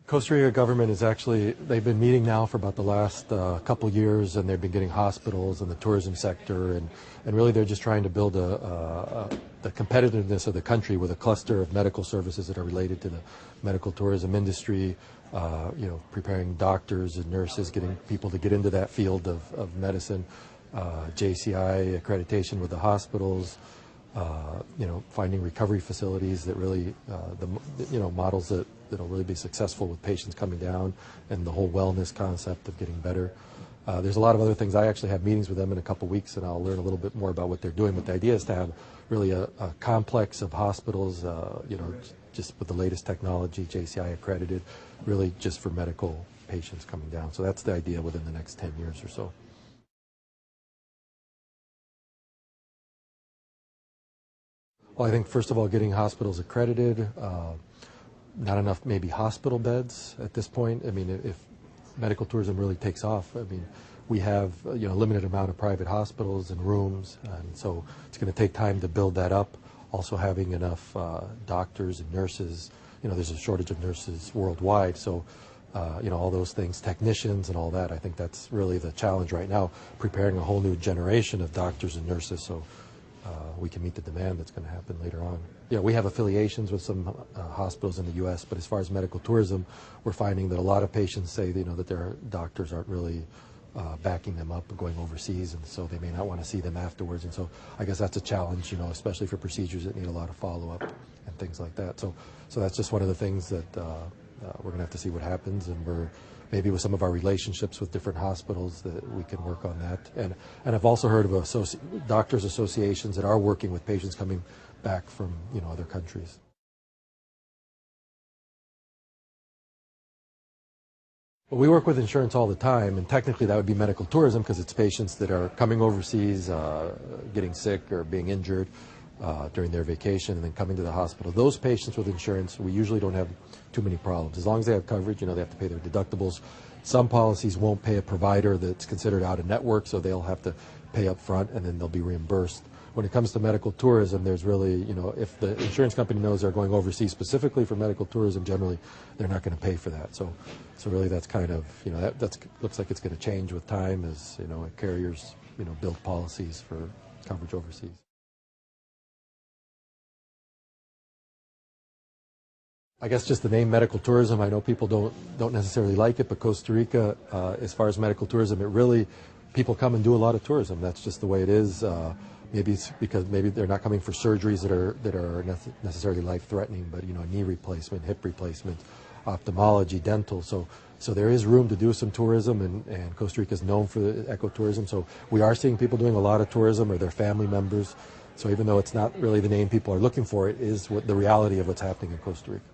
Costa Rica government is actually, they've been meeting now for about the last couple years, and they've been getting hospitals and the tourism sector, and really they're just trying to build the competitiveness of the country with a cluster of medical services that are related to the medical tourism industry, preparing doctors and nurses, getting people to get into that field of medicine, JCI accreditation with the hospitals, finding recovery facilities that really, models that'll really be successful with patients coming down, and the whole wellness concept of getting better. There's a lot of other things. I actually have meetings with them in a couple weeks, and I'll learn a little bit more about what they're doing. But the idea is to have really a complex of hospitals, just with the latest technology, JCI accredited, really just for medical patients coming down. So that's the idea within the next 10 years or so. Well, I think first of all, getting hospitals accredited, not enough maybe hospital beds at this point. I mean, if medical tourism really takes off, I mean, we have a limited amount of private hospitals and rooms, and so it's going to take time to build that up. Also having enough doctors and nurses. There's a shortage of nurses worldwide, so all those things, technicians and all that. I think that's really the challenge right now, preparing a whole new generation of doctors and nurses, so we can meet the demand that's going to happen later on. We have affiliations with some hospitals in the U.S., but as far as medical tourism, we're finding that a lot of patients say that their doctors aren't really backing them up and going overseas, and so they may not want to see them afterwards. And so I guess that's a challenge, especially for procedures that need a lot of follow-up and things like that. So that's just one of the things that we're going to have to see what happens, and we're maybe with some of our relationships with different hospitals that we can work on that. And I've also heard of doctors associations that are working with patients coming back from other countries. Well, we work with insurance all the time, and technically that would be medical tourism because it's patients that are coming overseas, getting sick or being injured during their vacation and then coming to the hospital. Those patients with insurance, we usually don't have too many problems. As long as they have coverage, they have to pay their deductibles. Some policies won't pay a provider that's considered out of network, so they'll have to pay up front and then they'll be reimbursed. When it comes to medical tourism, there's really, if the insurance company knows they're going overseas specifically for medical tourism, generally they're not going to pay for that. So really that's kind of, that looks like it's going to change with time as, carriers, build policies for coverage overseas. I guess just the name medical tourism, I know people don't necessarily like it, but Costa Rica, as far as medical tourism, people come and do a lot of tourism. That's just the way it is. Maybe it's because maybe they're not coming for surgeries that are necessarily life-threatening, but knee replacement, hip replacement, ophthalmology, dental. So there is room to do some tourism, and Costa Rica is known for the ecotourism. So we are seeing people doing a lot of tourism, or their family members. So even though it's not really the name people are looking for, it is the reality of what's happening in Costa Rica.